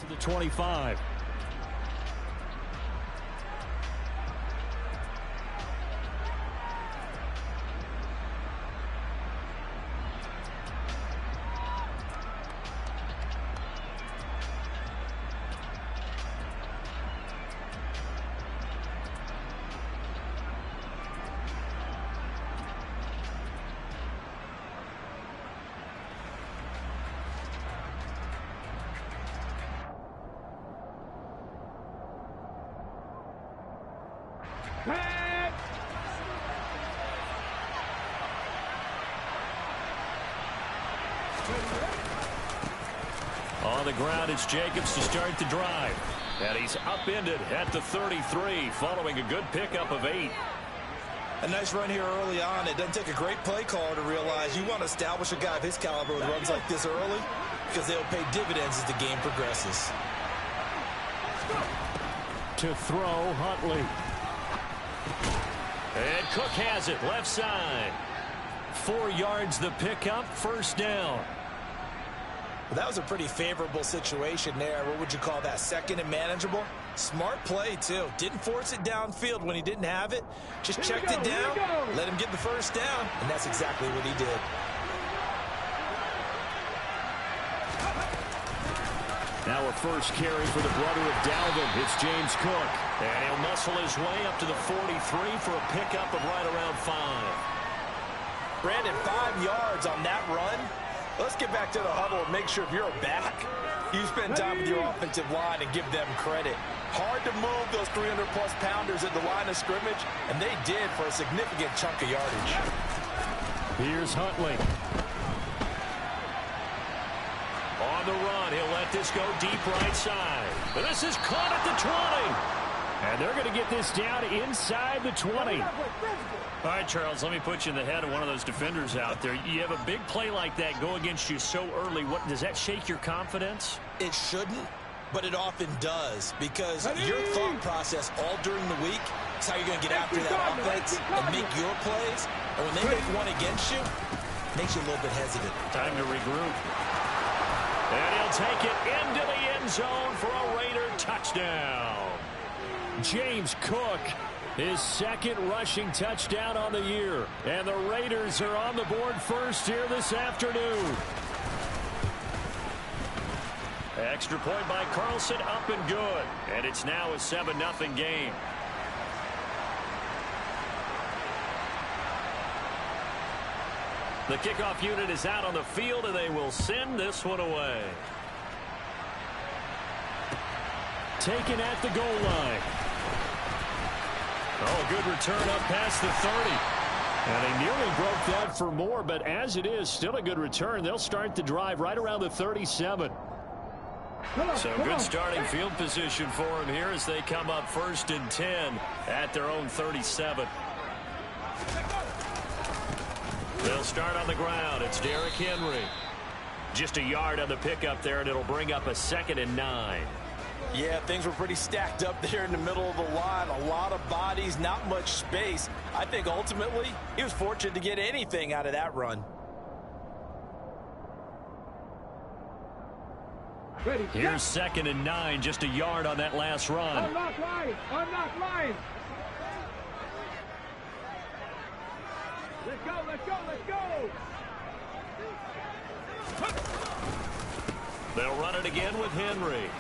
to the 25. On the ground, it's Jacobs to start the drive. And he's upended at the 33 following a good pickup of 8. A nice run here early on. It doesn't take a great play caller to realize you want to establish a guy of his caliber with runs like this early because they'll pay dividends as the game progresses. To throw, Huntley. And Cook has it, left side. 4 yards the pickup, first down. Well, that was a pretty favorable situation there. What would you call that? Second and manageable? Smart play, too. Didn't force it downfield when he didn't have it. Just checked it down, let him get the first down, and that's exactly what he did. Now a first carry for the brother of Dalvin. It's James Cook. And he'll muscle his way up to the 43 for a pickup of right around 5. Brandon, 5 yards on that run. Let's get back to the huddle and make sure if you're a back, you spend time with your offensive line and give them credit. Hard to move those 300-plus pounders at the line of scrimmage, and they did for a significant chunk of yardage. Here's Huntley. On the run, he'll let this go deep right side. But this is caught at the 20. And they're going to get this down inside the 20. All right, Charles, let me put you in the head of one of those defenders out there. You have a big play like that go against you so early. What does that shake your confidence? It shouldn't, but it often does because your thought process all during the week is how you're going to get after that offense and make your plays. And when they make one against you, it makes you a little bit hesitant. Time to regroup. And he'll take it into the end zone for a Raider touchdown. James Cook, his second rushing touchdown on the year. And the Raiders are on the board first here this afternoon. Extra point by Carlson, up and good. And it's now a 7-0 game. The kickoff unit is out on the field, and they will send this one away. Taken at the goal line. Oh, good return up past the 30. And they nearly broke that for more, but as it is, still a good return. They'll start the drive right around the 37. So good starting field position for them here as they come up 1st and 10 at their own 37. They'll start on the ground. It's Derrick Henry. Just a yard on the pickup there, and it'll bring up a 2nd and 9. Yeah, things were pretty stacked up there in the middle of the line. A lot of bodies, not much space. I think ultimately he was fortunate to get anything out of that run. Here's 2nd and 9, just a yard on that last run. Unlock line! Unlock line! Let's go, let's go, let's go! They'll run it again with Henry.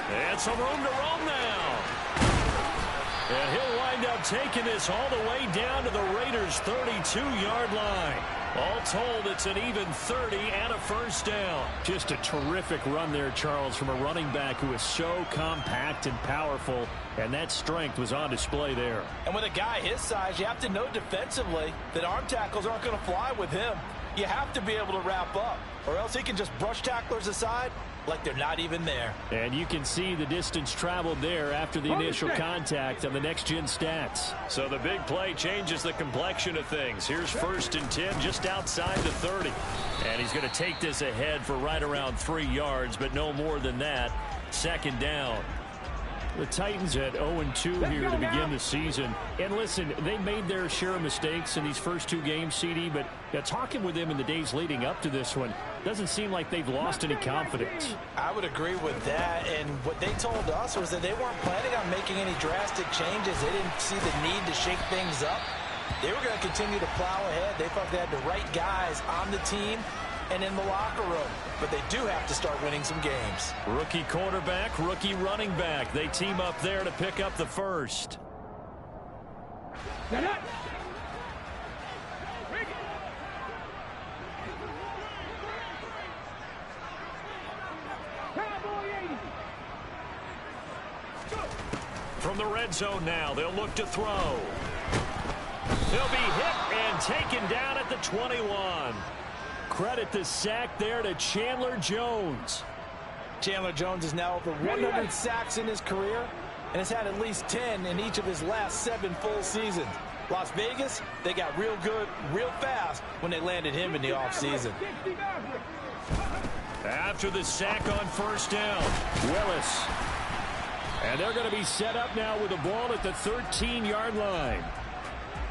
And some room to roam now. And he'll wind up taking this all the way down to the Raiders' 32-yard line. All told, it's an even 30 and a first down. Just a terrific run there, Charles, from a running back who is so compact and powerful, and that strength was on display there. And with a guy his size, you have to know defensively that arm tackles aren't going to fly with him. You have to be able to wrap up, or else he can just brush tacklers aside like they're not even there. And you can see the distance traveled there after the initial contact on the next-gen stats. So the big play changes the complexion of things. Here's 1st and 10 just outside the 30. And he's going to take this ahead for right around 3 yards, but no more than that. 2nd down. The Titans at 0-2 here to begin the season. And listen, they made their share of mistakes in these first 2 games, CD, but talking with them in the days leading up to this one, Doesn't seem like they've lost any confidence. I would agree with that, and what they told us was that they weren't planning on making any drastic changes. They didn't see the need to shake things up. They were going to continue to plow ahead. They thought they had the right guys on the team and in the locker room, but they do have to start winning some games. Rookie quarterback, rookie running back. They team up there to pick up the first. From the red zone now, they'll look to throw. He'll be hit and taken down at the 21. Credit the sack there to Chandler Jones. Chandler Jones is now over 100 sacks in his career and has had at least 10 in each of his last 7 full seasons. Las Vegas, they got real good, real fast when they landed him in the offseason. After the sack on first down, Willis. And they're going to be set up now with the ball at the 13-yard line.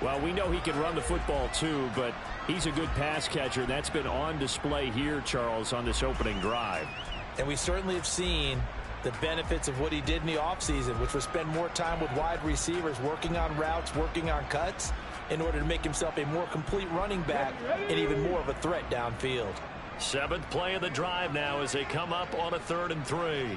Well, we know he can run the football too, but he's a good pass catcher. That's been on display here, Charles, on this opening drive. And we certainly have seen the benefits of what he did in the offseason, which was spend more time with wide receivers, working on routes, working on cuts, in order to make himself a more complete running back and even more of a threat downfield. 7th play of the drive now as they come up on a 3rd and 3.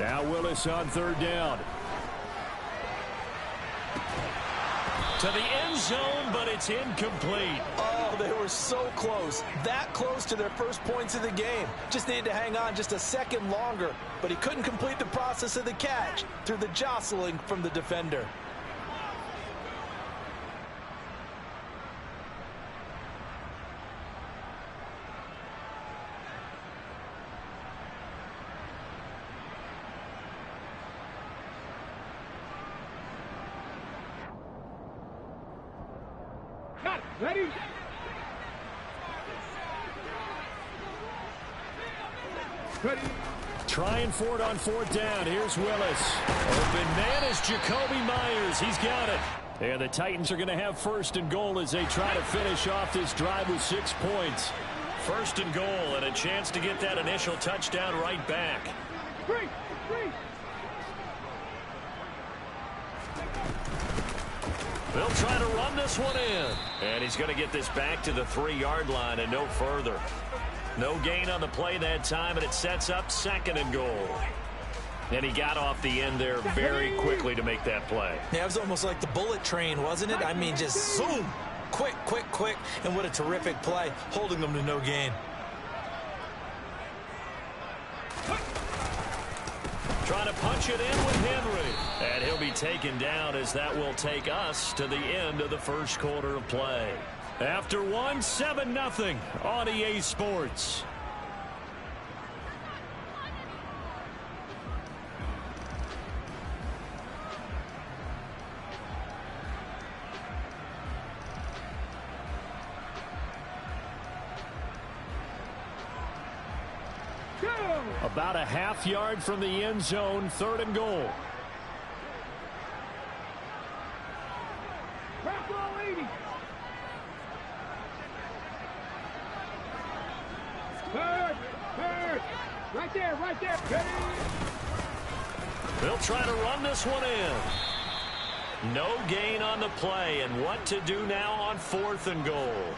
Now Willis on 3rd down. To the end zone, but it's incomplete. Oh, they were so close. That close to their first points of the game. Just needed to hang on just a second longer, but he couldn't complete the process of the catch through the jostling from the defender. Ready? Ready. Trying for it on 4th down. Here's Willis. Open man is Jacoby Myers. He's got it. And the Titans are going to have 1st and goal as they try to finish off this drive with 6 points. 1st and goal and a chance to get that initial touchdown right back. Three. They'll try to run this one in. And he's going to get this back to the 3-yard line and no further. No gain on the play that time, and it sets up 2nd and goal. And he got off the end there very quickly to make that play. Yeah, it was almost like the bullet train, wasn't it? I mean, just zoom. Quick. And what a terrific play, holding them to no gain. Trying to punch it in with Henry. And he'll be taken down as that will take us to the end of the 1st quarter of play. After 1, 7-0 on EA Sports. About a half yard from the end zone, 3rd and goal. Third. Right there. Ready. They'll try to run this one in. No gain on the play, and what to do now on 4th and goal.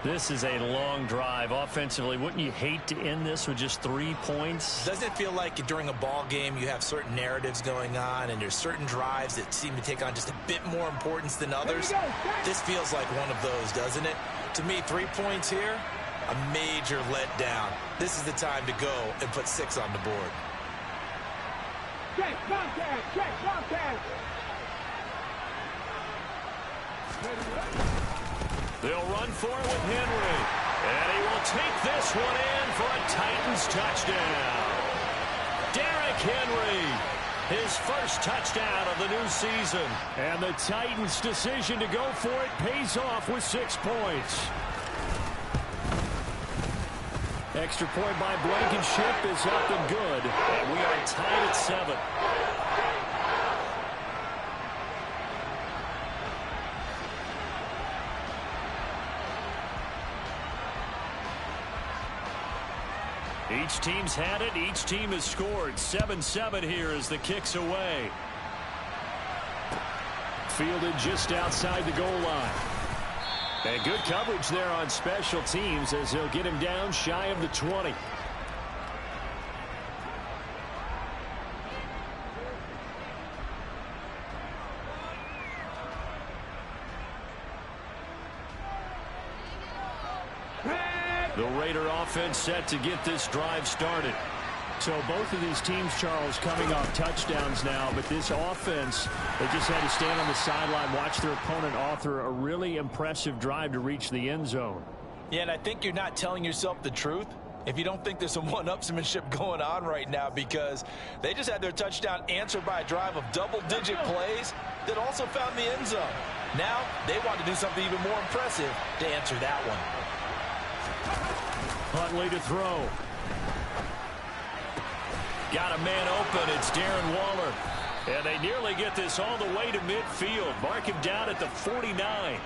This is a long drive offensively. Wouldn't you hate to end this with just 3 points? Doesn't it feel like during a ball game you have certain narratives going on and there's certain drives that seem to take on just a bit more importance than others? This feels like one of those, doesn't it? To me, 3 points here, a major letdown. This is the time to go and put 6 on the board. Check, contact. They'll run for it with Henry. And he will take this one in for a Titans touchdown. Derrick Henry, his first touchdown of the new season. And the Titans' decision to go for it pays off with 6 points. Extra point by Blankenship is up and good. And we are tied at 7. Each team's had it. Each team has scored. 7-7 here as the kick's away. Fielded just outside the goal line. And good coverage there on special teams as he'll get him down shy of the 20. The Raider offense set to get this drive started. So both of these teams, Charles, coming off touchdowns now, but this offense, they just had to stand on the sideline, watch their opponent author a really impressive drive to reach the end zone. Yeah, and I think you're not telling yourself the truth if you don't think there's some one-upsmanship going on right now, because they just had their touchdown answered by a drive of double-digit plays that also found the end zone. Now they want to do something even more impressive to answer that one. Huntley to throw. Got a man open. It's Darren Waller. And they nearly get this all the way to midfield. Mark him down at the 49.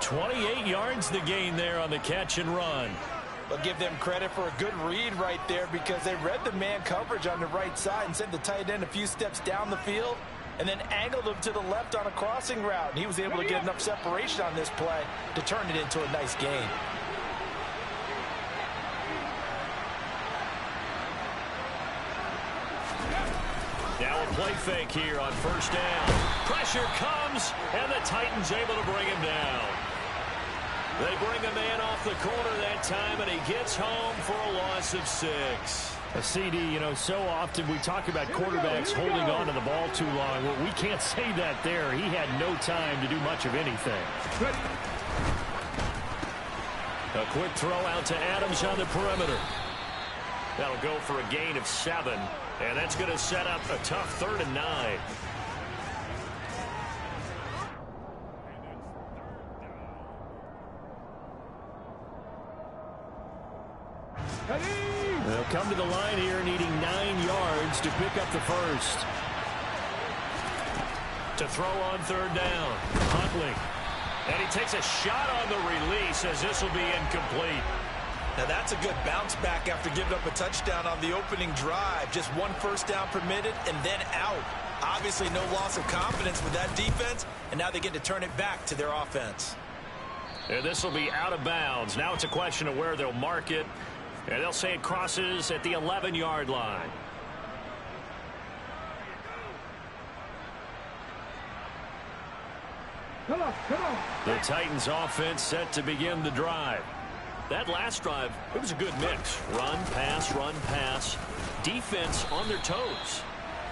28 yards the gain there on the catch and run. But give them credit for a good read right there, because they read the man coverage on the right side and sent the tight end a few steps down the field and then angled him to the left on a crossing route. And he was able to get enough separation on this play to turn it into a nice gain. Now a play fake here on first down. Pressure comes, and the Titans able to bring him down. They bring a man off the corner that time, and he gets home for a loss of 6. A CD, you know, so often we talk about quarterbacks holding on to the ball too long. Well, we can't say that there. He had no time to do much of anything. A quick throw out to Adams on the perimeter. That'll go for a gain of 7, and that's going to set up a tough 3rd and 9. They'll come to the line here needing 9 yards to pick up the first. To throw on 3rd down. Huntley. And he takes a shot on the release as this will be incomplete. Now that's a good bounce back after giving up a touchdown on the opening drive. Just 1 first down permitted and then out. Obviously no loss of confidence with that defense, and now they get to turn it back to their offense. And this will be out of bounds. Now it's a question of where they'll mark it. And they'll say it crosses at the 11-yard line. Come on. The Titans offense set to begin the drive. That last drive, it was a good mix. Run, pass. Defense on their toes.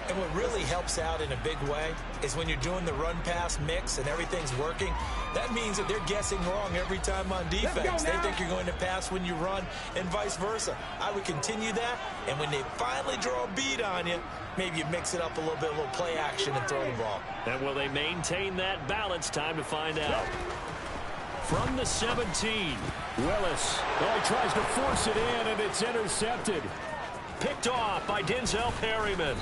And what really helps out in a big way is when you're doing the run-pass mix and everything's working, that means that they're guessing wrong every time on defense. They think you're going to pass when you run and vice versa. I would continue that, and when they finally draw a beat on you, maybe you mix it up a little bit, a little play action and throw the ball. And will they maintain that balance? Time to find out. From the 17, Willis. Oh, he tries to force it in, and it's intercepted. Picked off by Denzel Perryman.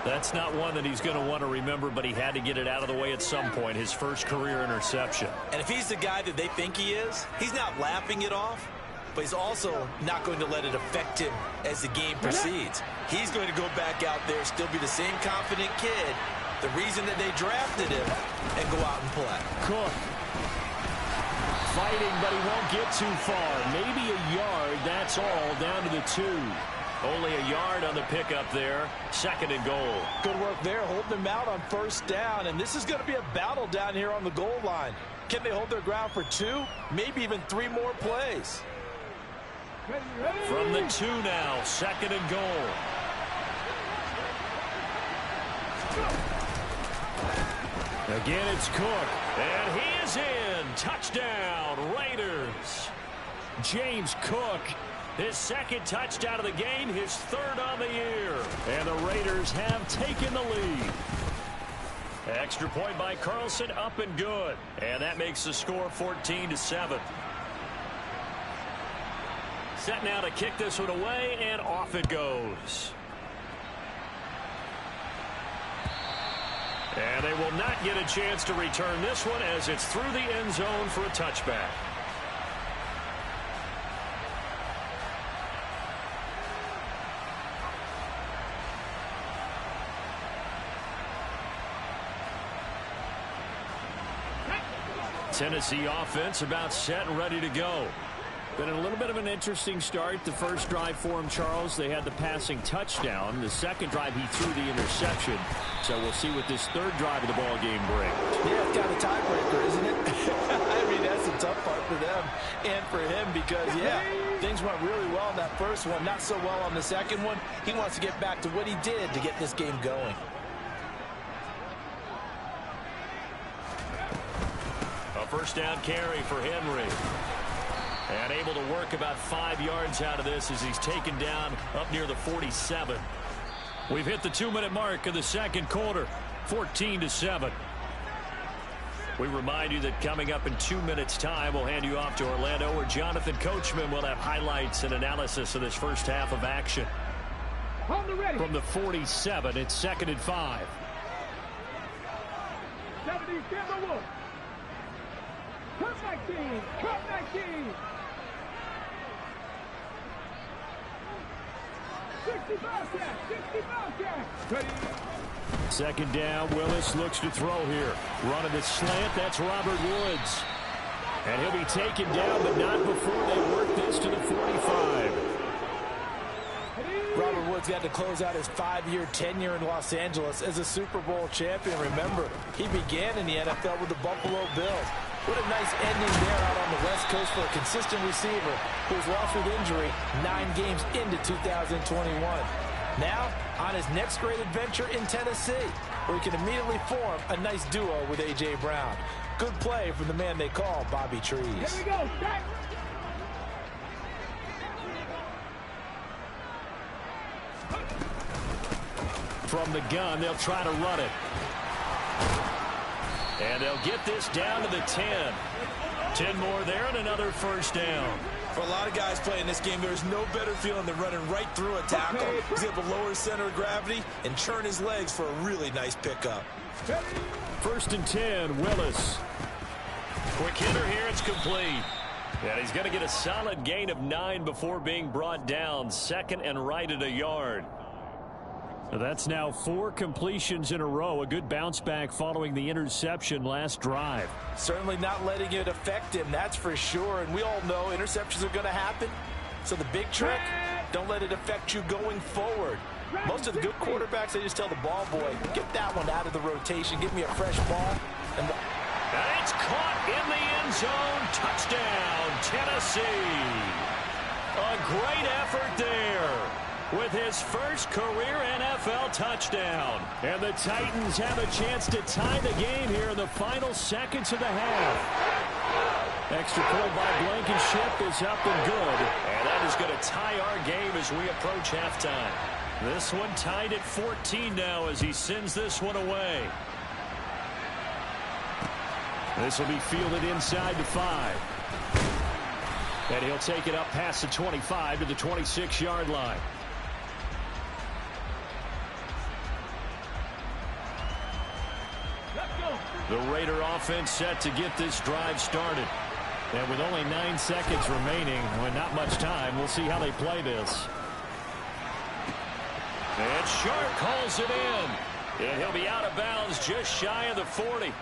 That's not one that he's going to want to remember, but he had to get it out of the way at some point, his first career interception. And if he's the guy that they think he is, he's not laughing it off, but he's also not going to let it affect him as the game proceeds. He's going to go back out there, still be the same confident kid, the reason that they drafted him, and go out and play. Cook. Fighting, but he won't get too far. Maybe a yard, that's all, down to the 2. Only a yard on the pickup there. 2nd and goal. Good work there, holding them out on first down. And this is going to be a battle down here on the goal line. Can they hold their ground for 2, maybe even 3 more plays? From the 2 now, 2nd and goal. Again, it's Cook. And he is in. Touchdown, Raiders. James Cook. His 2nd touchdown of the game, his 3rd on the year. And the Raiders have taken the lead. Extra point by Carlson, up and good. And that makes the score 14-7. Set now to kick this one away, and off it goes. And they will not get a chance to return this one as it's through the end zone for a touchback. Tennessee offense about set and ready to go. Been a little bit of an interesting start. The first drive for him, Charles, they had the passing touchdown. The second drive, he threw the interception. So we'll see what this third drive of the ball game brings. Yeah, it's kind of a tiebreaker, isn't it? I mean, that's the tough part for them and for him because, yeah, things went really well in that first one, not so well on the second one. He wants to get back to what he did to get this game going. A first down carry for Henry. And able to work about 5 yards out of this as he's taken down up near the 47. We've hit the 2-minute mark of the second quarter, 14-7. We remind you that coming up in 2 minutes' time, we'll hand you off to Orlando, where Jonathan Coachman will have highlights and analysis of this first half of action. From the 47, it's 2nd and 5. 77 Wolf. Cut 19. Cut 19. 65 catch. 65 catch. Second down, Willis looks to throw here. Running the slant, that's Robert Woods. And he'll be taken down, but not before they work this to the 45. Robert Woods got to close out his 5-year tenure in Los Angeles as a Super Bowl champion. Remember, he began in the NFL with the Buffalo Bills. What a nice ending there out on the West Coast for a consistent receiver who was lost with injury 9 games into 2021. Now, on his next great adventure in Tennessee, where he can immediately form a nice duo with A.J. Brown. Good play from the man they call Bobby Trees. Here we go. Start. From the gun, they'll try to run it. And they'll get this down to the 10. 10 more there and another first down. For a lot of guys playing this game, there's no better feeling than running right through a tackle. He's able to lower his center of gravity and churn his legs for a really nice pickup. 1st and 10, Willis. Quick hitter here, it's complete. And he's going to get a solid gain of 9 before being brought down. 2nd and right at a yard. That's now 4 completions in a row. A good bounce back following the interception last drive. Certainly not letting it affect him, that's for sure. And we all know interceptions are going to happen. So the big trick, don't let it affect you going forward. Most of the good quarterbacks, they just tell the ball boy, get that one out of the rotation, give me a fresh ball. And it's caught in the end zone. Touchdown, Tennessee. A great effort there with his first career NFL touchdown. And the Titans have a chance to tie the game here in the final seconds of the half. Extra point by Blankenship is up and good. And that is going to tie our game as we approach halftime. This one tied at 14 now as he sends this one away. This will be fielded inside the 5. And he'll take it up past the 25 to the 26-yard line. The Raider offense set to get this drive started. And with only 9 seconds remaining, with not much time, we'll see how they play this. And Sharp calls it in. And he'll be out of bounds just shy of the 40.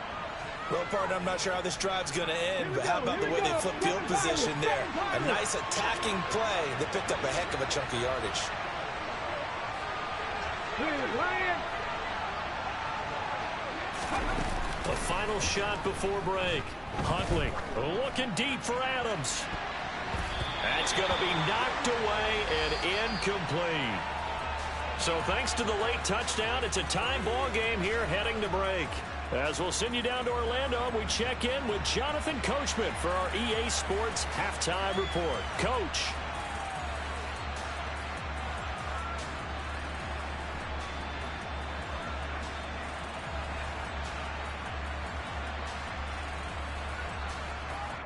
Well, partner, I'm not sure how this drive's going to end, but how about the way they flip field position there? A nice attacking play that picked up a heck of a chunk of yardage. The final shot before break. Huntley looking deep for Adams. That's going to be knocked away and incomplete. So thanks to the late touchdown, it's a time ball game here heading to break. As we'll send you down to Orlando, we check in with Jonathan Coachman for our EA Sports Halftime Report. Coach.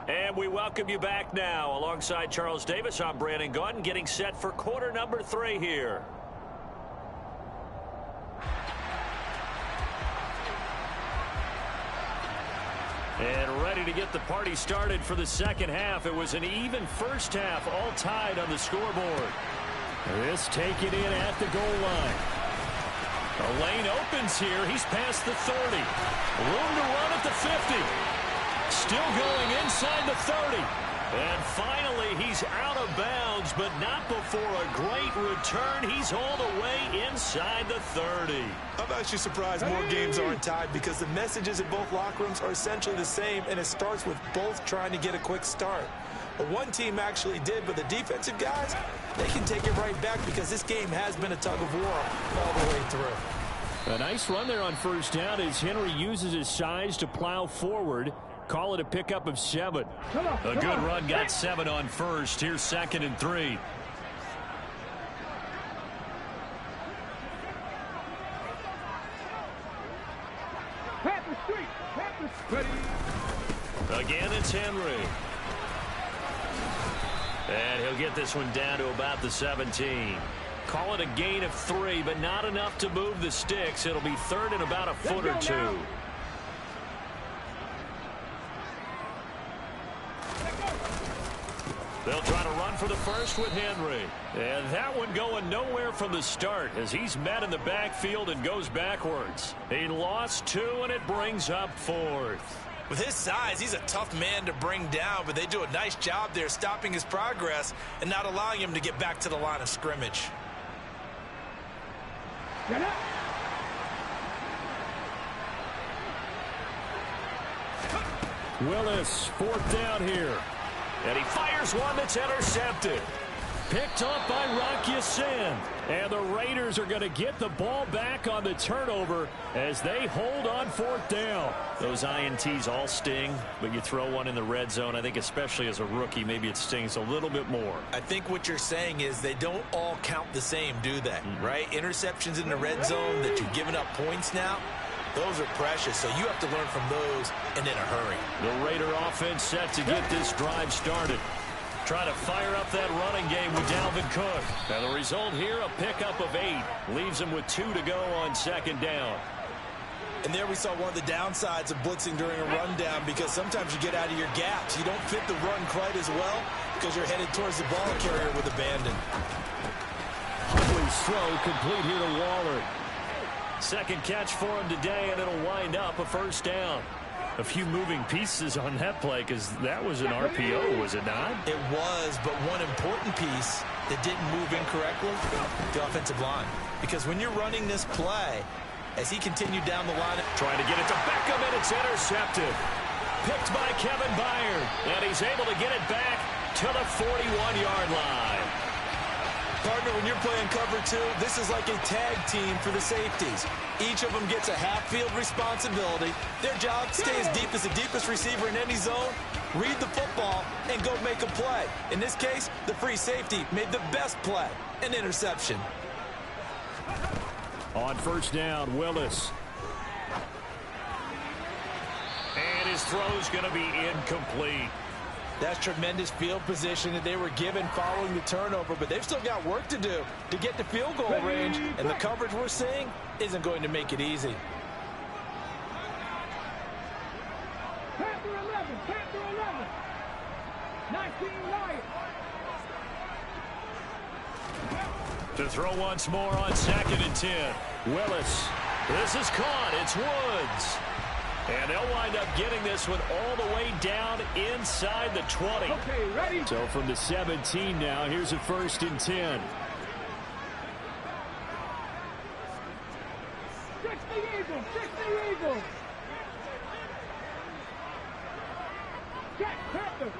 And we welcome you back now. Alongside Charles Davis, I'm Brandon Gaudin, getting set for quarter number 3 here. And ready to get the party started for the second half. It was an even first half, all tied on the scoreboard. This taken in at the goal line. A lane opens here. He's past the 30. Room to run at the 50. Still going inside the 30. And finally, he's out of bounds, but not before a great return. He's all the way inside the 30. I'm actually surprised more games aren't tied because the messages in both locker rooms are essentially the same, and it starts with both trying to get a quick start. But one team actually did, but the defensive guys, they can take it right back because this game has been a tug of war all the way through. A nice run there on first down as Henry uses his size to plow forward. Call it a pickup of 7. A good run got 7 on first. Here's 2nd and 3. Again, it's Henry. And he'll get this one down to about the 17. Call it a gain of 3, but not enough to move the sticks. It'll be 3rd and about a foot or 2. They'll try to run for the first with Henry. And that one going nowhere from the start as he's met in the backfield and goes backwards. He lost 2, and it brings up 4th. With his size, he's a tough man to bring down, but they do a nice job there stopping his progress and not allowing him to get back to the line of scrimmage. Willis, 4th down here. And he fires one that's intercepted. Picked up by Rock Ya-Sin. And the Raiders are going to get the ball back on the turnover as they hold on 4th down. Those INTs all sting, but you throw one in the red zone, I think especially as a rookie, maybe it stings a little bit more. I think what you're saying is they don't all count the same, do they? Right? Interceptions in the red zone that you've given up points now, those are precious, so you have to learn from those and in a hurry. The Raider offense set to get this drive started. Try to fire up that running game with Dalvin Cook. And the result here, a pickup of 8. Leaves him with 2 to go on 2nd down. And there we saw one of the downsides of blitzing during a rundown because sometimes you get out of your gaps. You don't fit the run quite as well because you're headed towards the ball carrier with abandon. Huntley's throw complete here to Waller. Second catch for him today, and it'll wind up a first down. A few moving pieces on that play because that was an RPO, was it not? It was, but one important piece that didn't move incorrectly, the offensive line. Because when you're running this play, as he continued down the line, trying to get it to Beckham, and it's intercepted. Picked by Kevin Byard, and he's able to get it back to the 41-yard line. Partner, when you're playing cover 2, this is like a tag team for the safeties. Each of them gets a half-field responsibility. Their job, stay as deep as the deepest receiver in any zone, read the football, and go make a play. In this case, the free safety made the best play, an interception. On first down, Willis. And his throw's going to be incomplete. That's tremendous field position that they were given following the turnover, but they've still got work to do to get to field goal range, and the coverage we're seeing isn't going to make it easy. Panther 11, Panther 11. 19 Lions. To throw once more on 2nd and 10. Willis. This is caught. It's Woods. And they'll wind up getting this one all the way down inside the 20. Okay, ready? So from the 17 now, here's a 1st and 10. 60 Eagles, 60 Eagles. Jack Panther.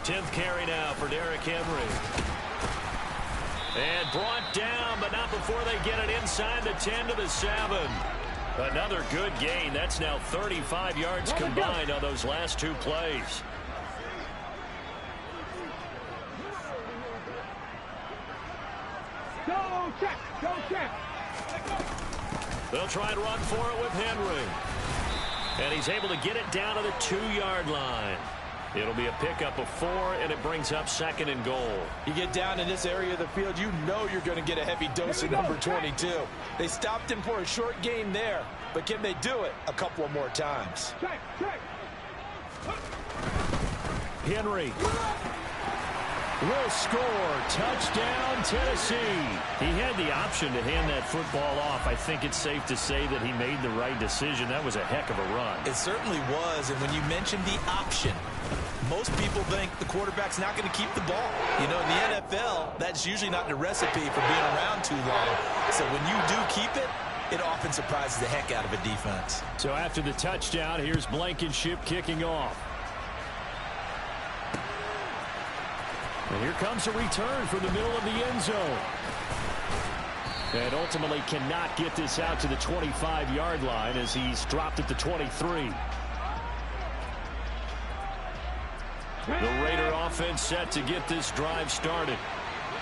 10th carry now for Derrick Henry. And brought down, but not before they get it inside the 10 to the 7. Another good gain. That's now 35 yards combined on those last 2 plays. Go check, go check. They'll try and run for it with Henry. And he's able to get it down to the 2-yard line. It'll be a pickup of 4, and it brings up 2nd and goal. You get down in this area of the field, you know you're going to get a heavy dose of number 22. They stopped him for a short game there, but can they do it a couple of more times? Check, check. Henry. will score. Touchdown, Tennessee. He had the option to hand that football off. I think it's safe to say that he made the right decision. That was a heck of a run. It certainly was, and when you mentioned the option, most people think the quarterback's not going to keep the ball. You know, in the NFL, that's usually not the recipe for being around too long. So when you do keep it, it often surprises the heck out of a defense. So after the touchdown, here's Blankenship kicking off. And here comes a return from the middle of the end zone. And ultimately cannot get this out to the 25-yard line as he's dropped at the 23. The Raider offense set to get this drive started.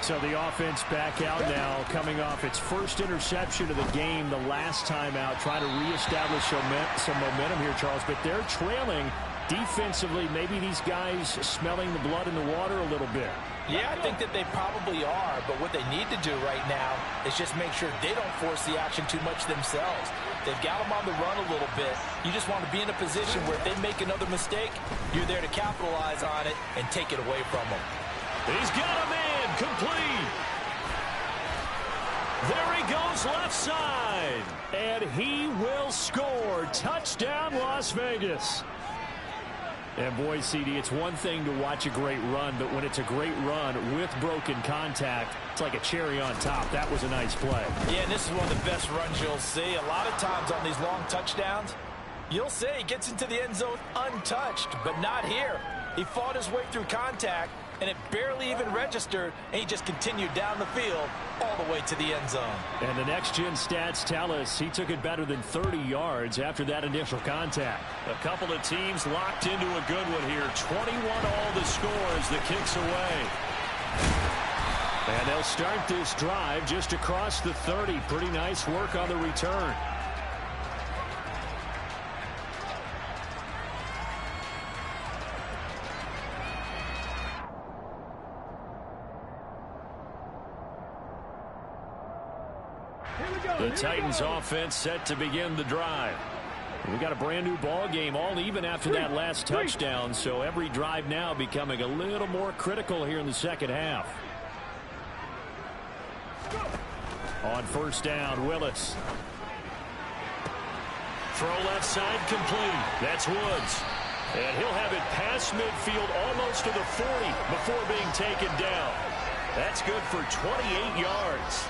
So the offense back out now, coming off its first interception of the game the last time out, trying to reestablish some momentum here, Charles. But they're trailing defensively. Maybe these guys smelling the blood in the water a little bit. Yeah, I think that they probably are, but what they need to do right now is just make sure they don't force the action too much themselves. They've got them on the run a little bit. You just want to be in a position where if they make another mistake, you're there to capitalize on it and take it away from them. He's got a man complete. There he goes left side. And he will score. Touchdown, Las Vegas. And boy, CD, it's one thing to watch a great run, but when it's a great run with broken contact, it's like a cherry on top. That was a nice play. Yeah, and this is one of the best runs you'll see. A lot of times on these long touchdowns, you'll say he gets into the end zone untouched, but not here. He fought his way through contact, and it barely even registered, and he just continued down the field all the way to the end zone. And the next-gen stats tell us he took it better than 30 yards after that initial contact. A couple of teams locked into a good one here. 21 all the scores, the kicks away. And they'll start this drive just across the 30. Pretty nice work on the return. The Titans offense set to begin the drive. We got a brand new ball game, all even after that last touchdown, so every drive now becoming a little more critical here in the second half. On first down, Willis. Throw left side complete. That's Woods. And he'll have it past midfield almost to the 40 before being taken down. That's good for 28 yards.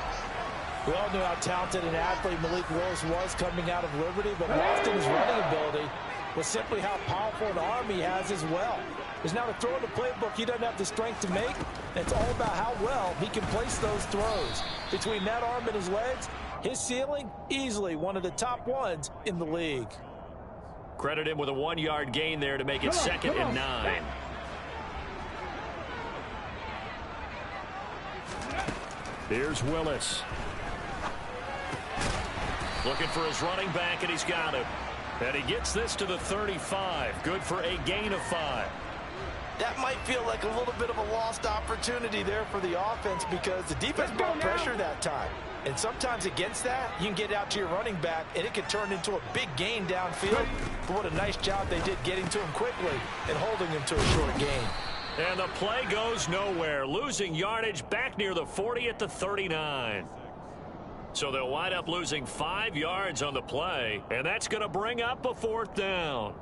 We all knew how talented an athlete Malik Willis was coming out of Liberty, but lost in his running ability was simply how powerful an arm he has as well. There's now to throw in the playbook he doesn't have the strength to make. And it's all about how well he can place those throws. Between that arm and his legs, his ceiling, easily one of the top ones in the league. Credit him with a 1-yard gain there to make it 2nd and 9. Here's Willis. Looking for his running back, and he's got him. And he gets this to the 35. Good for a gain of 5. That might feel like a little bit of a lost opportunity there for the offense because the defense brought pressure that time. And sometimes against that, you can get out to your running back, and it can turn into a big gain downfield. But what a nice job they did getting to him quickly and holding him to a short gain. And the play goes nowhere. Losing yardage back near the 40 at the 39. So they'll wind up losing 5 yards on the play, and that's going to bring up a 4th down.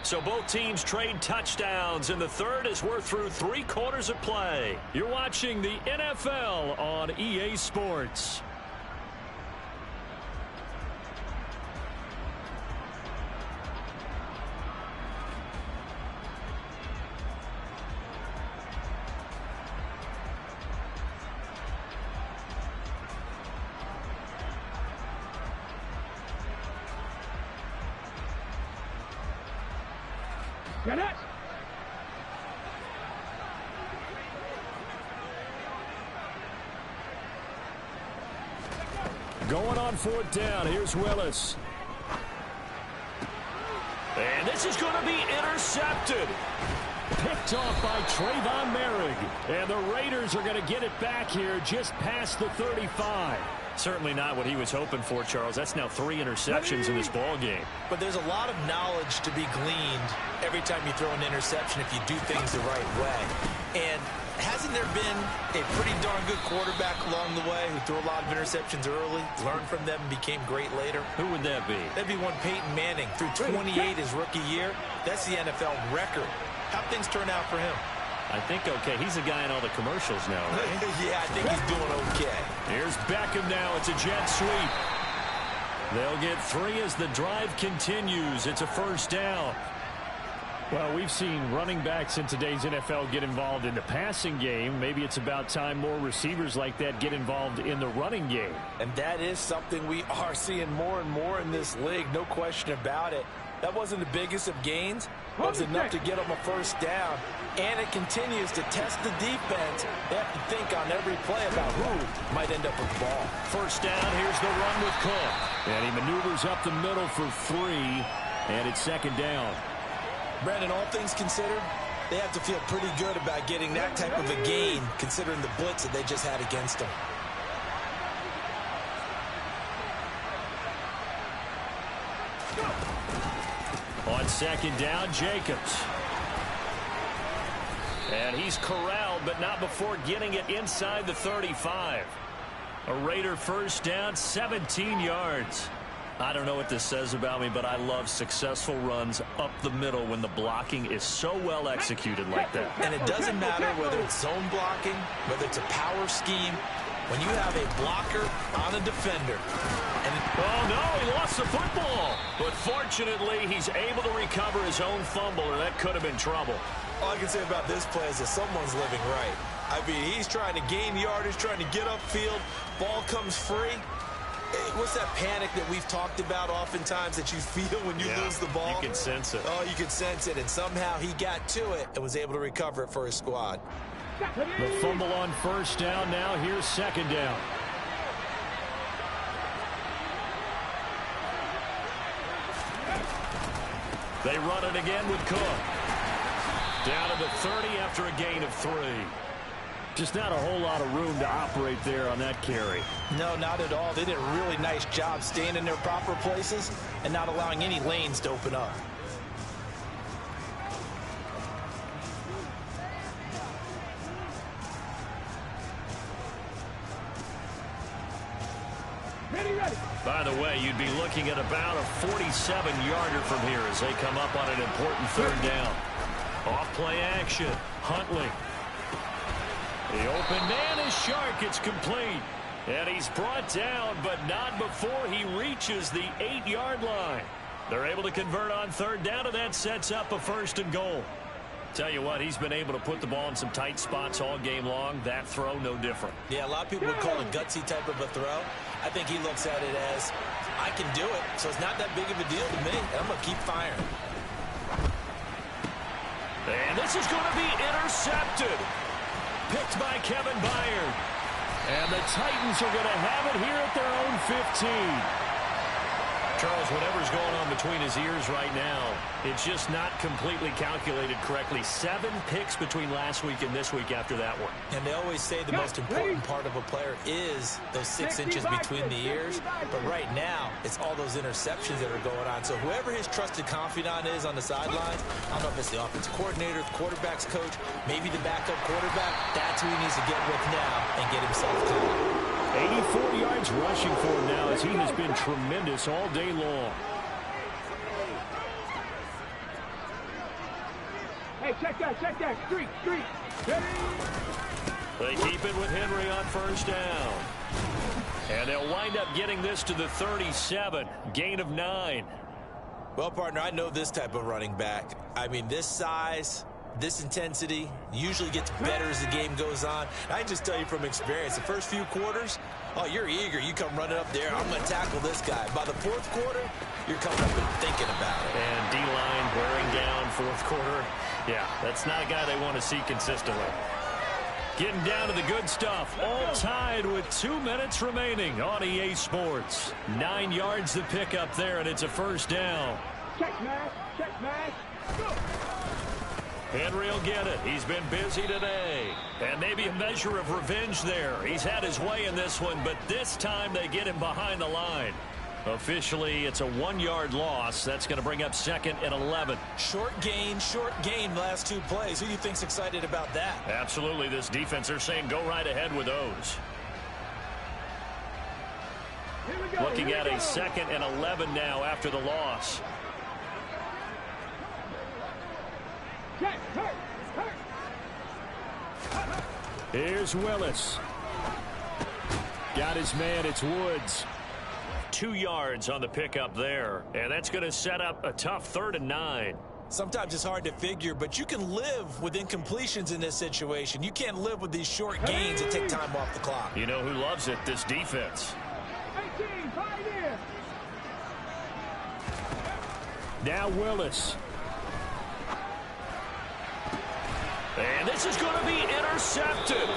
So both teams trade touchdowns in the third as we're through 3 quarters of play. You're watching the NFL on EA Sports. Get it! Going on 4th down. Here's Willis. And this is going to be intercepted. Picked off by Trayvon Merrick. And the Raiders are going to get it back here just past the 35. Certainly not what he was hoping for, Charles. That's now 3 interceptions in this ball game. But there's a lot of knowledge to be gleaned every time you throw an interception if you do things the right way. And hasn't there been a pretty darn good quarterback along the way who threw a lot of interceptions early, learned from them, and became great later? Who would that be? That'd be one Peyton Manning. Threw 28 his rookie year. That's the NFL record. How'd things turn out for him? I think okay. He's a guy in all the commercials now, right? Yeah, I think he's doing okay. Here's Beckham now. It's a jet sweep. They'll get 3 as the drive continues. It's a first down. Well, we've seen running backs in today's NFL get involved in the passing game. Maybe it's about time more receivers like that get involved in the running game. And that is something we are seeing more and more in this league. No question about it. That wasn't the biggest of gains. It was enough to get them a first down. And it continues to test the defense. They have to think on every play about who might end up with the ball. First down, here's the run with Cook. And he maneuvers up the middle for 3. And it's second down. Brandon, all things considered, they have to feel pretty good about getting that type of a gain considering the blitz that they just had against them. On second down, Jacobs. And he's corralled, but not before getting it inside the 35. A Raider first down, 17 yards. I don't know what this says about me, but I love successful runs up the middle when the blocking is so well executed like that. And it doesn't matter whether it's zone blocking, whether it's a power scheme. When you have a blocker on a defender. Oh, no, he lost the football. But fortunately, he's able to recover his own fumble, or that could have been trouble. All I can say about this play is that someone's living right. I mean, he's trying to gain yardage, trying to get upfield. Ball comes free. What's that panic that we've talked about oftentimes that you feel when you lose the ball? You can sense it. Oh, you can sense it. And somehow he got to it and was able to recover it for his squad. The fumble on first down. Now here's second down. They run it again with Cook. Down to the 30 after a gain of 3. Just not a whole lot of room to operate there on that carry. No, not at all. They did a really nice job staying in their proper places and not allowing any lanes to open up. By the way, you'd be looking at about a 47-yarder from here as they come up on an important third down. Off-play action. Huntley. The open man is Shark. It's complete. And he's brought down, but not before he reaches the 8-yard line. They're able to convert on third down, and that sets up a first and goal. Tell you what, he's been able to put the ball in some tight spots all game long. That throw, no different. Yeah, a lot of people would call it a gutsy type of a throw. I think he looks at it as, I can do it, so it's not that big of a deal to me, and I'm going to keep firing. And this is going to be intercepted. Picked by Kevin Byard. And the Titans are going to have it here at their own 15. Charles, whatever's going on between his ears right now, it's just not completely calculated correctly. 7 picks between last week and this week after that one. And they always say the most important part of a player is those 6 inches between the ears. But right now, it's all those interceptions that are going on. So whoever his trusted confidant is on the sidelines, I don't know if it's the offensive coordinator, the quarterback's coach, maybe the backup quarterback, that's who he needs to get with now and get himself going. 84 yards rushing for him now as he has been tremendous all day long. Hey, check that. Street. They keep it with Henry on first down. And they'll wind up getting this to the 37. Gain of 9. Well, partner, I know this type of running back. I mean, this size, this intensity usually gets better as the game goes on. I can just tell you from experience, the first few quarters, oh, you're eager. You come running up there. I'm going to tackle this guy. By the fourth quarter, you're coming up and thinking about it. And D-line wearing down fourth quarter. Yeah, that's not a guy they want to see consistently. Getting down to the good stuff. All tied with 2 minutes remaining on EA Sports. 9 yards to pick up there, and it's a first down. Check, man. Go. Henry will get it. He's been busy today. And maybe a measure of revenge there. He's had his way in this one, but this time they get him behind the line. Officially, it's a 1-yard loss. That's going to bring up 2nd and 11. Short gain, last 2 plays. Who do you think's excited about that? Absolutely. This defense, they're saying go right ahead with those. Looking at a 2nd and 11 now after the loss. Here's Willis. Got his man. It's Woods. 2 yards on the pickup there. And that's going to set up a tough 3rd and 9. Sometimes it's hard to figure, but you can live with incompletions in this situation. You can't live with these short gains that take time off the clock. You know who loves it? This defense. 18, pioneer. Now Willis. And this is going to be intercepted.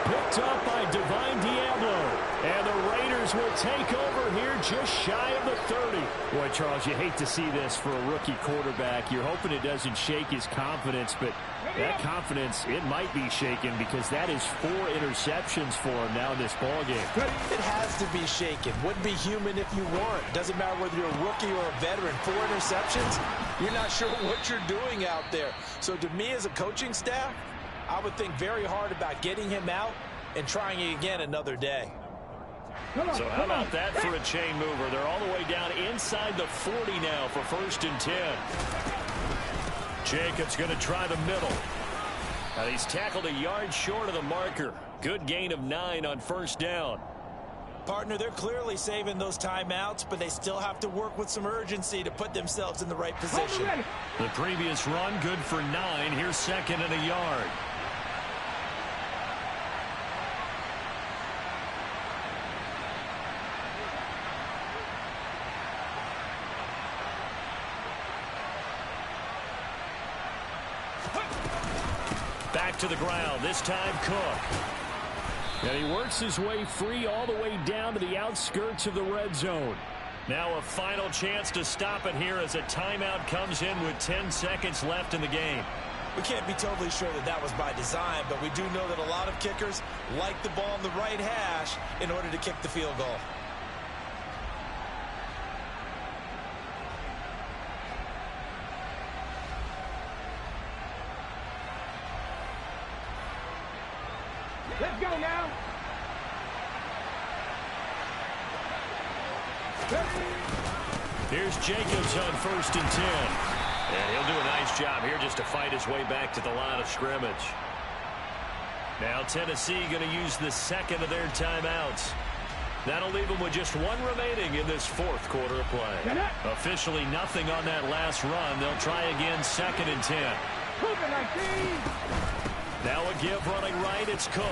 Picked up by Divine Diablo. And the Raiders will take over here just shy of the 30. Boy, Charles, you hate to see this for a rookie quarterback. You're hoping it doesn't shake his confidence, but that confidence, it might be shaken because that is 4 interceptions for him now in this ballgame. It has to be shaken. Wouldn't be human if you weren't. Doesn't matter whether you're a rookie or a veteran. 4 interceptions, you're not sure what you're doing out there. So to me as a coaching staff, I would think very hard about getting him out and trying it again another day. So how about that for a chain mover? They're all the way down inside the 40 now for 1st and 10. Jacobs going to try the middle. And he's tackled a yard short of the marker. Good gain of 9 on 1st down. Partner, they're clearly saving those timeouts, but they still have to work with some urgency to put themselves in the right position. The previous run, good for 9. Here's 2nd and a yard. Back to the ground, this time Cook. And he works his way free all the way down to the outskirts of the red zone. Now a final chance to stop it here as a timeout comes in with 10 seconds left in the game. We can't be totally sure that that was by design, but we do know that a lot of kickers like the ball on the right hash in order to kick the field goal. Let's go now. Here's Jacobs on 1st and 10. And he'll do a nice job here just to fight his way back to the line of scrimmage. Now Tennessee going to use the 2nd of their timeouts. That'll leave them with just 1 remaining in this 4th quarter of play. Officially nothing on that last run. They'll try again 2nd and 10. Now a give running right. It's Cook.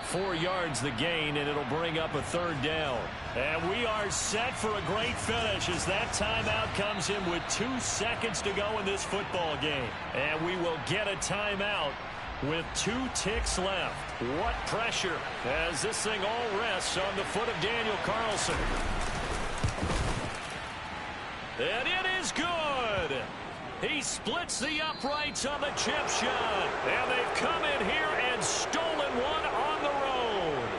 4 yards the gain, and it'll bring up a 3rd down. And we are set for a great finish as that timeout comes in with 2 seconds to go in this football game. And we will get a timeout with 2 ticks left. What pressure as this thing all rests on the foot of Daniel Carlson. And it is good. He splits the uprights on the chip shot. And they've come in here and stolen one on the road.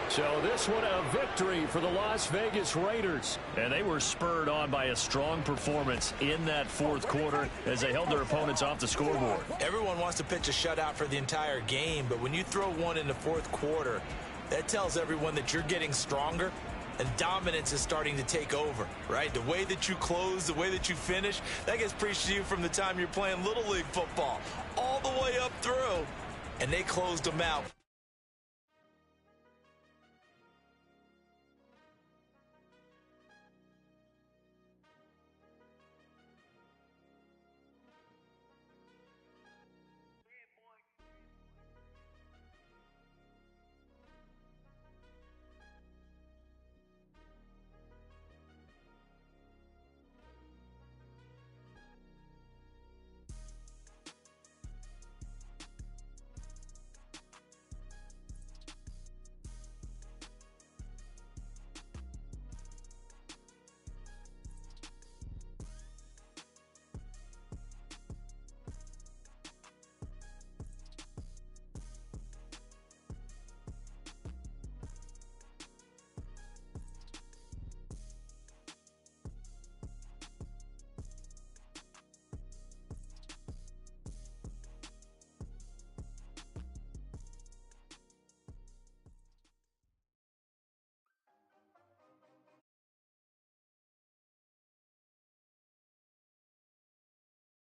So this one a victory for the Las Vegas Raiders. And they were spurred on by a strong performance in that 4th quarter as they held their opponents off the scoreboard. Everyone wants to pitch a shutout for the entire game, but when you throw one in the 4th quarter, that tells everyone that you're getting stronger and dominance is starting to take over, right? The way that you close, the way that you finish, that gets preached to you from the time you're playing Little League football all the way up through, and they closed them out.